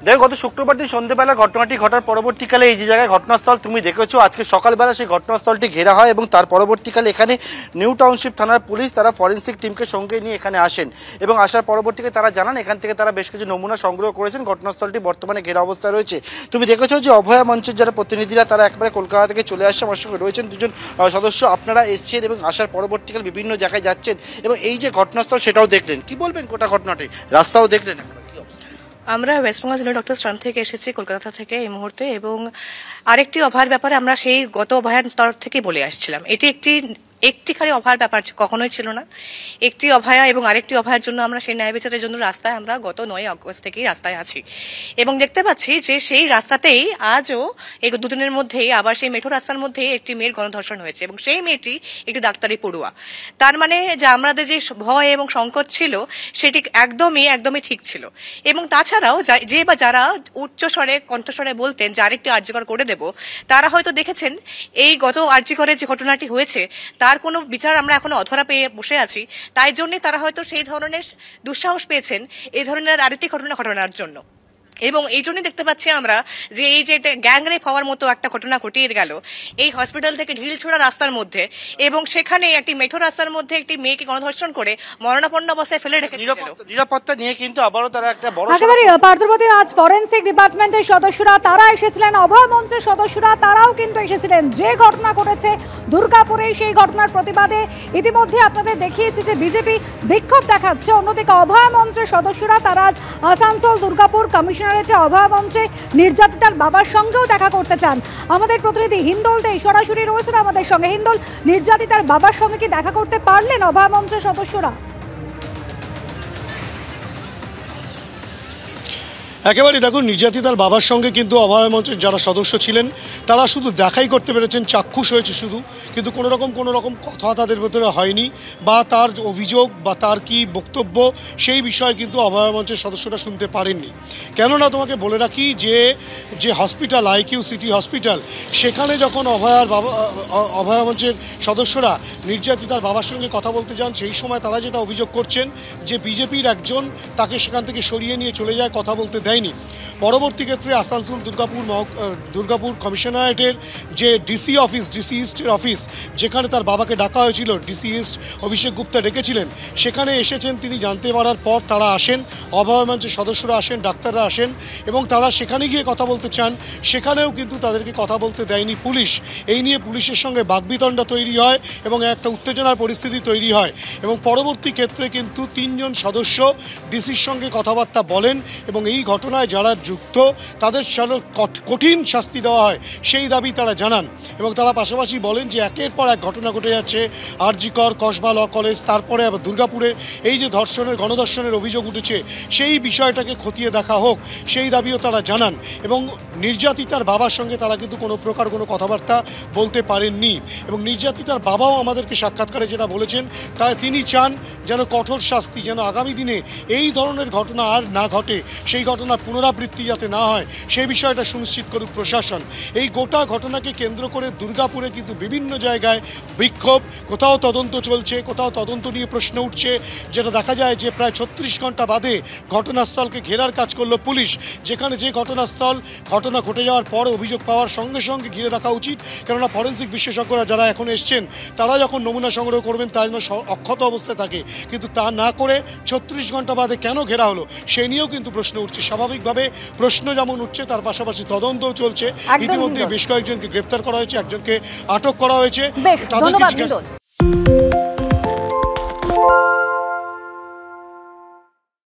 দেখো, গত শুক্রবার দিন সন্ধ্যেবেলা ঘটনাটি ঘটার পরবর্তীকালে এই যে জায়গায় ঘটনাস্থল তুমি দেখেছো, আজকে সকালবেলা সেই ঘটনাস্থলটি ঘেরা হয় এবং তার পরবর্তীকালে এখানে নিউ টাউনশিপ থানার পুলিশ তারা ফরেন্সিক টিমকে সঙ্গে নিয়ে এখানে আসেন এবং আসার পরবর্তীকালে তারা জানান এখান থেকে তারা বেশ কিছু নমুনা সংগ্রহ করেছেন। ঘটনাস্থলটি বর্তমানে ঘেরা অবস্থায় রয়েছে। তুমি দেখেছো যে অভয়া মঞ্চের যারা প্রতিনিধিরা তারা একবারে কলকাতা থেকে চলে আসছে, আমার সঙ্গে রয়েছেন দুজন সদস্য। আপনারা এসছেন এবং আসার পরবর্তীকালে বিভিন্ন জায়গায় যাচ্ছেন এবং এই যে ঘটনাস্থল সেটাও দেখলেন, কি বলবেন গোটা ঘটনাটি? রাস্তাও দেখলেন। আমরা ওয়েস্ট বেঙ্গল জেলা ডক্টর স্ট্রান থেকে এসেছি কলকাতা থেকে এই মুহূর্তে, এবং আরেকটি অভয়ার ব্যাপারে আমরা সেই গত অভয়ার তরফ থেকে বলে আসছিলাম। এটি একটি খালি অভয়ার ব্যাপার কখনোই ছিল না। একটি অভয়া এবং আরেকটি অভয়ার জন্য আমরা সেই ন্যায় বিচারের জন্য রাস্তায় আমরা গত 9 আগস্ট থেকেই রাস্তায় আছি এবং দেখতে পাচ্ছি যে সেই রাস্তাতেই আজও এই দুদিনের মধ্যেই আবার সেই মেঠো রাস্তার মধ্যেই একটি মেয়ের গণধর্ষণ হয়েছে এবং সেই মেয়েটি একটি ডাক্তারি পড়ুয়া। তার মানে যে আমাদের যে ভয় এবং সংকট ছিল সেটি একদমই ঠিক ছিল। এবং তাছাড়াও যারা উচ্চস্বরে কণ্ঠস্বরে বলতেন যে আরেকটি আর্যকর করে দেব, তারা হয়তো দেখেছেন এই গত আর্যকরের যে ঘটনাটি হয়েছে তার কোনো বিচার আমরা এখনো অধরা পেয়ে বসে আছি। তাই জন্যই তারা হয়তো সেই ধরনের দুঃসাহস পেয়েছেন এই ধরনের আরেকটি ঘটনার জন্য। এবং এই জন্যই দেখতে পাচ্ছি আমরা যে এই যে গ্যাংরেপ হওয়ার মতো একটা ঘটনা ঘটিয়ে গেল এই হসপিটাল থেকে ঢিলছোড়া রাস্তার মধ্যে, এবং সেখানে একটি মেঠো রাস্তার মধ্যে একটি মেয়েকে গণধর্ষণ করে মরণাপন্ন অবস্থায় ফেলে রেখে নিরাপত্তা নিয়ে কিন্তু আবারও তারা একটা বড় একেবারে পার্থপ্রতিম আজ ফরেন্সিক ডিপার্টমেন্টের সদস্যরা তারা এসেছিলেন, অভয় মঞ্চের সদস্যরা তারাও কিন্তু এসেছিলেন। যে ঘটনা ঘটেছে দুর্গাপুরে সেই ঘটনার প্রতিবাদে ইতিমধ্যে আপনাদের দেখিয়েছি যে বিজেপি বিক্ষোভ দেখাচ্ছে। অন্যদিকে অভয় মঞ্চের সদস্যরা তারা আজ আসানসোল দুর্গাপুর কমিশন অভয়া মঞ্চে নির্যাতিতার বাবার সঙ্গেও দেখা করতে চান। আমাদের প্রতিনিধি হিন্দল দে সরাসরি রয়েছেন আমাদের সঙ্গে। হিন্দল, নির্যাতিতার বাবার সঙ্গে কি দেখা করতে পারলেন অভয়া মঞ্চের সদস্যরা? একেবারে দেখুন, নির্যাতিতার বাবার সঙ্গে কিন্তু অভয় মঞ্চের যারা সদস্য ছিলেন তারা শুধু দেখাই করতে পেরেছেন, চাক্ষুষ হয়েছে শুধু, কিন্তু কোনো রকম কথা তাদের ভেতরে হয়নি বা তার অভিযোগ বা তার কি বক্তব্য সেই বিষয়ে কিন্তু অভয় মঞ্চের সদস্যরা শুনতে পারেননি। কেননা তোমাকে বলে রাখি যে হসপিটাল আইকিউ সিটি হসপিটাল, সেখানে যখন অভয় মঞ্চের সদস্যরা নির্যাতিতার বাবার সঙ্গে কথা বলতে যান সেই সময় তারা যেটা অভিযোগ করছেন যে বিজেপির একজন তাকে সেখান থেকে সরিয়ে নিয়ে চলে যায়, কথা বলতে দেয়নি। পরবর্তী ক্ষেত্রে আসানসোল দুর্গাপুর কমিশনারেটের যে ডিসি ইস্টের অফিস, যেখানে তার বাবাকে ডাকা হয়েছিল, ডিসি ইস্ট অভিষেক গুপ্তা ডেকেছিলেন, সেখানে এসেছেন তিনি। জানতে পারার পর তারা আসেন, অভয় মঞ্চের সদস্যরা আসেন, ডাক্তাররা আসেন এবং তারা সেখানে গিয়ে কথা বলতে চান। সেখানেও কিন্তু তাদেরকে কথা বলতে দেয়নি পুলিশ। এই নিয়ে পুলিশের সঙ্গে বাকবিতণ্ডা তৈরি হয় এবং একটা উত্তেজনার পরিস্থিতি তৈরি হয় এবং পরবর্তী ক্ষেত্রে কিন্তু 3 জন সদস্য ডিসির সঙ্গে কথাবার্তা বলেন এবং এই ঘটনায় যারা যুক্ত তাদের কঠিন শাস্তি দেওয়া হয় সেই দাবি তারা জানান। এবং তারা পাশাপাশি বলেন যে একের পর এক ঘটনা ঘটে যাচ্ছে, আরজিকর, কসবা ল কলেজ, তারপরে আবার দুর্গাপুরে এই যে গণধর্ষণের অভিযোগ উঠেছে সেই বিষয়টাকে খতিয়ে দেখা হোক সেই দাবিও তারা জানান। এবং নির্যাতিতার বাবার সঙ্গে তারা কিন্তু কোনো কথাবার্তা বলতে পারেননি এবং নির্যাতিতার বাবাও আমাদেরকে সাক্ষাৎকারে যেটা বলেছেন তিনি চান যেন কঠোর শাস্তি, যেন আগামী দিনে এই ধরনের ঘটনা আর না ঘটে, সেই ঘটনার পুনরাবৃত্তি যাতে না হয় সেই বিষয়টা সুনিশ্চিত করুক প্রশাসন। এই গোটা ঘটনাকে কেন্দ্র করে দুর্গাপুরে কিন্তু বিভিন্ন জায়গায় বিক্ষোভ, কোথাও তদন্ত চলছে, কোথাও তদন্ত নিয়ে প্রশ্ন উঠছে, যেটা দেখা যায় যে প্রায় 36 ঘন্টা বাদে ঘটনাস্থলকে ঘেরার কাজ করলো পুলিশ। যেখানে যে ঘটনা ঘটে যাওয়ার পর অভিযোগ পাওয়ার সঙ্গে সঙ্গে ঘিরে রাখা উচিত, কেননা ফরেন্সিক বিশেষজ্ঞরা যারা এখন এসছেন তারা যখন নমুনা সংগ্রহ করবেন তা যেন অক্ষত অবস্থায় থাকে, কিন্তু তা না করে 36 ঘন্টা বাদে কেন ঘেরা হলো সে নিয়েও কিন্তু প্রশ্ন উঠছে। স্বাভাবিকভাবে প্রশ্ন যেমন উঠছে তার পাশাপাশি তদন্তও চলছে। ইতিমধ্যে বেশ কয়েকজনকে গ্রেপ্তার করা হয়েছে, একজনকে আটক করা হয়েছে।